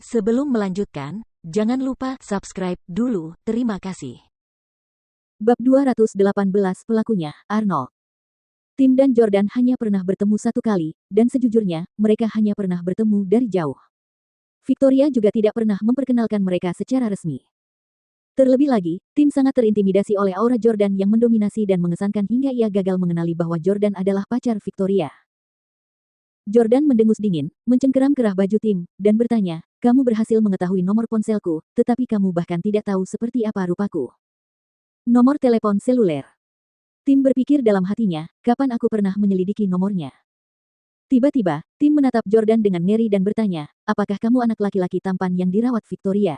Sebelum melanjutkan, jangan lupa subscribe dulu. Terima kasih. Bab 218 Pelakunya, Arnold. Tim dan Jordan hanya pernah bertemu satu kali, dan sejujurnya, mereka hanya pernah bertemu dari jauh. Victoria juga tidak pernah memperkenalkan mereka secara resmi. Terlebih lagi, Tim sangat terintimidasi oleh aura Jordan yang mendominasi dan mengesankan hingga ia gagal mengenali bahwa Jordan adalah pacar Victoria. Jordan mendengus dingin, mencengkeram kerah baju Tim, dan bertanya, "Kamu berhasil mengetahui nomor ponselku, tetapi kamu bahkan tidak tahu seperti apa rupaku." Nomor telepon seluler. Tim berpikir dalam hatinya, kapan aku pernah menyelidiki nomornya. Tiba-tiba, Tim menatap Jordan dengan ngeri dan bertanya, apakah kamu anak laki-laki tampan yang dirawat Victoria?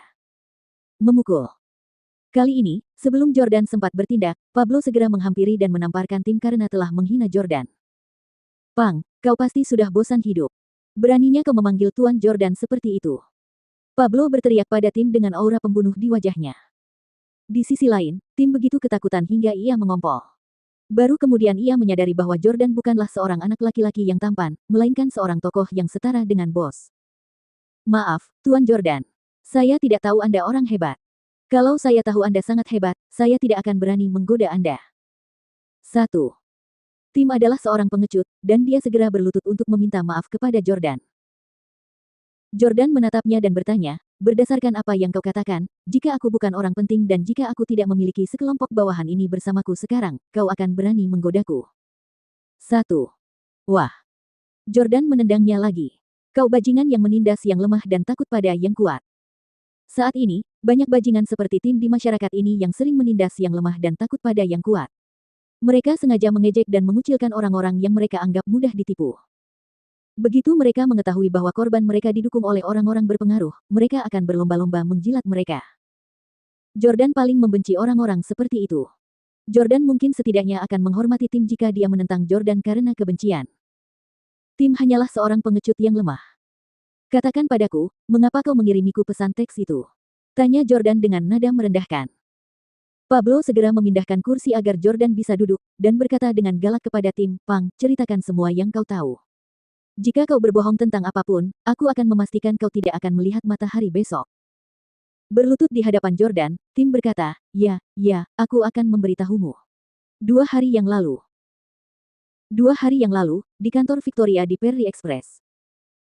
Memukul. Kali ini, sebelum Jordan sempat bertindak, Pablo segera menghampiri dan menamparkan Tim karena telah menghina Jordan. "Pang, kau pasti sudah bosan hidup. Beraninya kau memanggil Tuan Jordan seperti itu." Pablo berteriak pada Tim dengan aura pembunuh di wajahnya. Di sisi lain, Tim begitu ketakutan hingga ia mengompol. Baru kemudian ia menyadari bahwa Jordan bukanlah seorang anak laki-laki yang tampan, melainkan seorang tokoh yang setara dengan bos. "Maaf, Tuan Jordan. Saya tidak tahu Anda orang hebat. Kalau saya tahu Anda sangat hebat, saya tidak akan berani menggoda Anda." 1. Tim adalah seorang pengecut, dan dia segera berlutut untuk meminta maaf kepada Jordan. Jordan menatapnya dan bertanya, "Berdasarkan apa yang kau katakan, jika aku bukan orang penting dan jika aku tidak memiliki sekelompok bawahan ini bersamaku sekarang, kau akan berani menggodaku?" 1. Wah. Jordan menendangnya lagi. "Kau bajingan yang menindas yang lemah dan takut pada yang kuat." Saat ini, banyak bajingan seperti Tim di masyarakat ini yang sering menindas yang lemah dan takut pada yang kuat. Mereka sengaja mengejek dan mengucilkan orang-orang yang mereka anggap mudah ditipu. Begitu mereka mengetahui bahwa korban mereka didukung oleh orang-orang berpengaruh, mereka akan berlomba-lomba menjilat mereka. Jordan paling membenci orang-orang seperti itu. Jordan mungkin setidaknya akan menghormati Tim jika dia menentang Jordan karena kebencian. Tim hanyalah seorang pengecut yang lemah. "Katakan padaku, mengapa kau mengirimiku pesan teks itu?" tanya Jordan dengan nada merendahkan. Pablo segera memindahkan kursi agar Jordan bisa duduk, dan berkata dengan galak kepada Tim, "Pang, ceritakan semua yang kau tahu. Jika kau berbohong tentang apapun, aku akan memastikan kau tidak akan melihat matahari besok." Berlutut di hadapan Jordan, Tim berkata, Ya, aku akan memberitahumu." 2 hari yang lalu. 2 hari yang lalu, di kantor Victoria di Perry Express.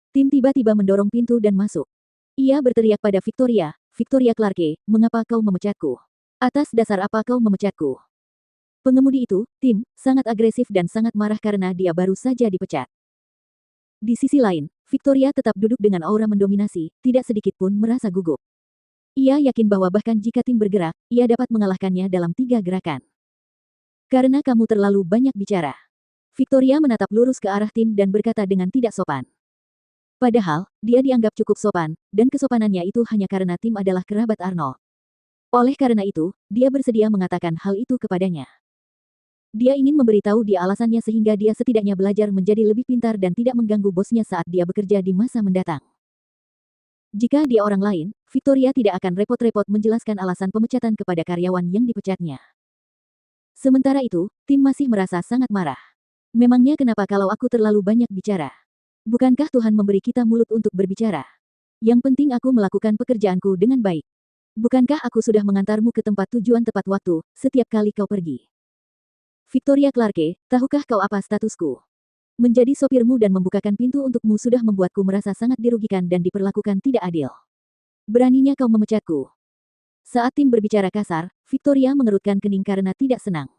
Tim tiba-tiba mendorong pintu dan masuk. Ia berteriak pada Victoria, "Victoria Clarke, mengapa kau memecatku? Atas dasar apa kau memecatku?" Pengemudi itu, Tim, sangat agresif dan sangat marah karena dia baru saja dipecat. Di sisi lain, Victoria tetap duduk dengan aura mendominasi, tidak sedikit pun merasa gugup. Ia yakin bahwa bahkan jika Tim bergerak, ia dapat mengalahkannya dalam 3 gerakan. "Karena kamu terlalu banyak bicara." Victoria menatap lurus ke arah Tim dan berkata dengan tidak sopan. Padahal, dia dianggap cukup sopan, dan kesopanannya itu hanya karena Tim adalah kerabat Arnold. Oleh karena itu, dia bersedia mengatakan hal itu kepadanya. Dia ingin memberitahu dia alasannya sehingga dia setidaknya belajar menjadi lebih pintar dan tidak mengganggu bosnya saat dia bekerja di masa mendatang. Jika dia orang lain, Victoria tidak akan repot-repot menjelaskan alasan pemecatan kepada karyawan yang dipecatnya. Sementara itu, Tim masih merasa sangat marah. "Memangnya kenapa kalau aku terlalu banyak bicara? Bukankah Tuhan memberi kita mulut untuk berbicara? Yang penting aku melakukan pekerjaanku dengan baik. Bukankah aku sudah mengantarmu ke tempat tujuan tepat waktu, setiap kali kau pergi? Victoria Clarke, tahukah kau apa statusku? Menjadi sopirmu dan membukakan pintu untukmu sudah membuatku merasa sangat dirugikan dan diperlakukan tidak adil. Beraninya kau memecatku." Saat Tim berbicara kasar, Victoria mengerutkan kening karena tidak senang.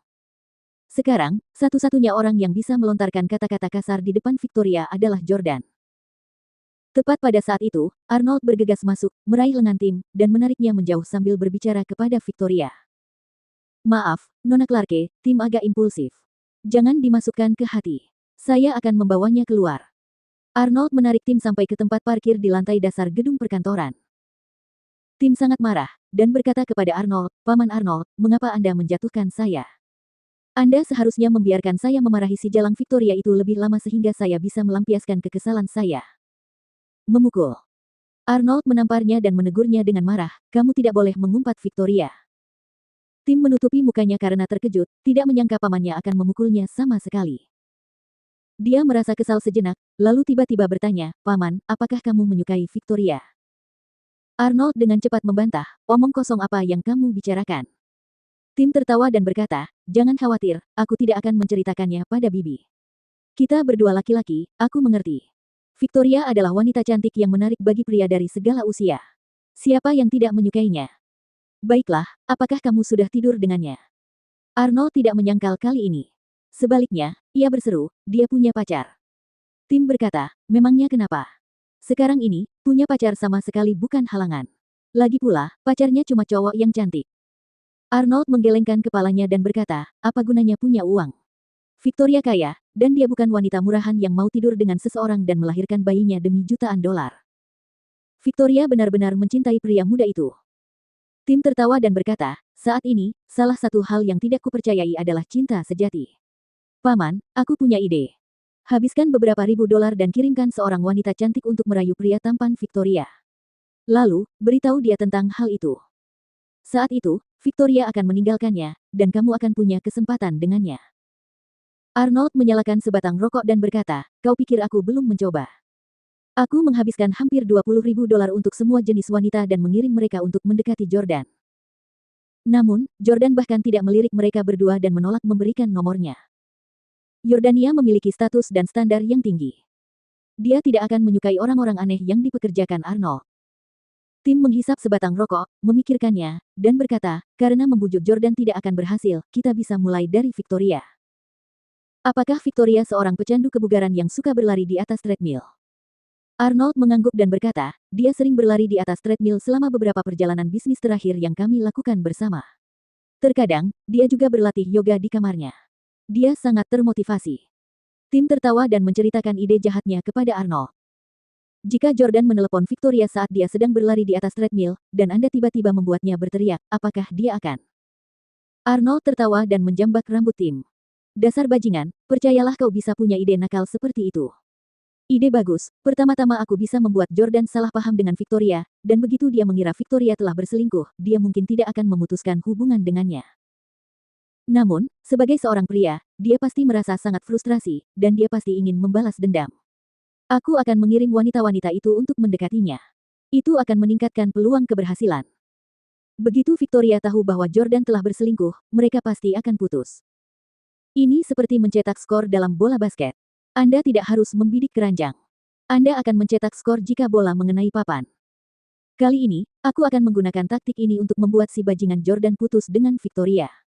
Sekarang, satu-satunya orang yang bisa melontarkan kata-kata kasar di depan Victoria adalah Jordan. Tepat pada saat itu, Arnold bergegas masuk, meraih lengan Tim, dan menariknya menjauh sambil berbicara kepada Victoria. "Maaf, Nona Clarke, Tim agak impulsif. Jangan dimasukkan ke hati. Saya akan membawanya keluar." Arnold menarik Tim sampai ke tempat parkir di lantai dasar gedung perkantoran. Tim sangat marah, dan berkata kepada Arnold, "Paman Arnold, mengapa Anda menjatuhkan saya? Anda seharusnya membiarkan saya memarahi si jalang Victoria itu lebih lama sehingga saya bisa melampiaskan kekesalan saya." Memukul. Arnold menamparnya dan menegurnya dengan marah, "Kamu tidak boleh mengumpat Victoria." Tim menutupi mukanya karena terkejut, tidak menyangka pamannya akan memukulnya sama sekali. Dia merasa kesal sejenak, lalu tiba-tiba bertanya, "Paman, apakah kamu menyukai Victoria?" Arnold dengan cepat membantah, omong kosong apa yang kamu bicarakan. Tim tertawa dan berkata, jangan khawatir, aku tidak akan menceritakannya pada Bibi. Kita berdua laki-laki, aku mengerti. Victoria adalah wanita cantik yang menarik bagi pria dari segala usia. Siapa yang tidak menyukainya? Baiklah, apakah kamu sudah tidur dengannya? Arnold tidak menyangkal kali ini. Sebaliknya, ia berseru, dia punya pacar. Tim berkata, memangnya kenapa? Sekarang ini, punya pacar sama sekali bukan halangan. Lagi pula, pacarnya cuma cowok yang cantik. Arnold menggelengkan kepalanya dan berkata, apa gunanya punya uang? Victoria kaya, dan dia bukan wanita murahan yang mau tidur dengan seseorang dan melahirkan bayinya demi jutaan dolar. Victoria benar-benar mencintai pria muda itu. Tim tertawa dan berkata, saat ini, salah satu hal yang tidak kupercayai adalah cinta sejati. Paman, aku punya ide. Habiskan beberapa ribu dolar dan kirimkan seorang wanita cantik untuk merayu pria tampan Victoria. Lalu, beritahu dia tentang hal itu. Saat itu, Victoria akan meninggalkannya, dan kamu akan punya kesempatan dengannya. Arnold menyalakan sebatang rokok dan berkata, kau pikir aku belum mencoba? Aku menghabiskan hampir 20.000 dolar untuk semua jenis wanita dan mengirim mereka untuk mendekati Jordan. Namun, Jordan bahkan tidak melirik mereka berdua dan menolak memberikan nomornya. Yordania memiliki status dan standar yang tinggi. Dia tidak akan menyukai orang-orang aneh yang dipekerjakan Arnold. Tim menghisap sebatang rokok, memikirkannya, dan berkata, karena membujuk Jordan tidak akan berhasil, kita bisa mulai dari Victoria. Apakah Victoria seorang pecandu kebugaran yang suka berlari di atas treadmill? Arnold mengangguk dan berkata, dia sering berlari di atas treadmill selama beberapa perjalanan bisnis terakhir yang kami lakukan bersama. Terkadang, dia juga berlatih yoga di kamarnya. Dia sangat termotivasi. Tim tertawa dan menceritakan ide jahatnya kepada Arnold. Jika Jordan menelepon Victoria saat dia sedang berlari di atas treadmill, dan Anda tiba-tiba membuatnya berteriak, apakah dia akan? Arnold tertawa dan menjambak rambut Tim. Dasar bajingan, percayalah kau bisa punya ide nakal seperti itu. Ide bagus, pertama-tama aku bisa membuat Jordan salah paham dengan Victoria, dan begitu dia mengira Victoria telah berselingkuh, dia mungkin tidak akan memutuskan hubungan dengannya. Namun, sebagai seorang pria, dia pasti merasa sangat frustrasi, dan dia pasti ingin membalas dendam. Aku akan mengirim wanita-wanita itu untuk mendekatinya. Itu akan meningkatkan peluang keberhasilan. Begitu Victoria tahu bahwa Jordan telah berselingkuh, mereka pasti akan putus. Ini seperti mencetak skor dalam bola basket. Anda tidak harus membidik keranjang. Anda akan mencetak skor jika bola mengenai papan. Kali ini, aku akan menggunakan taktik ini untuk membuat si bajingan Jordan putus dengan Victoria.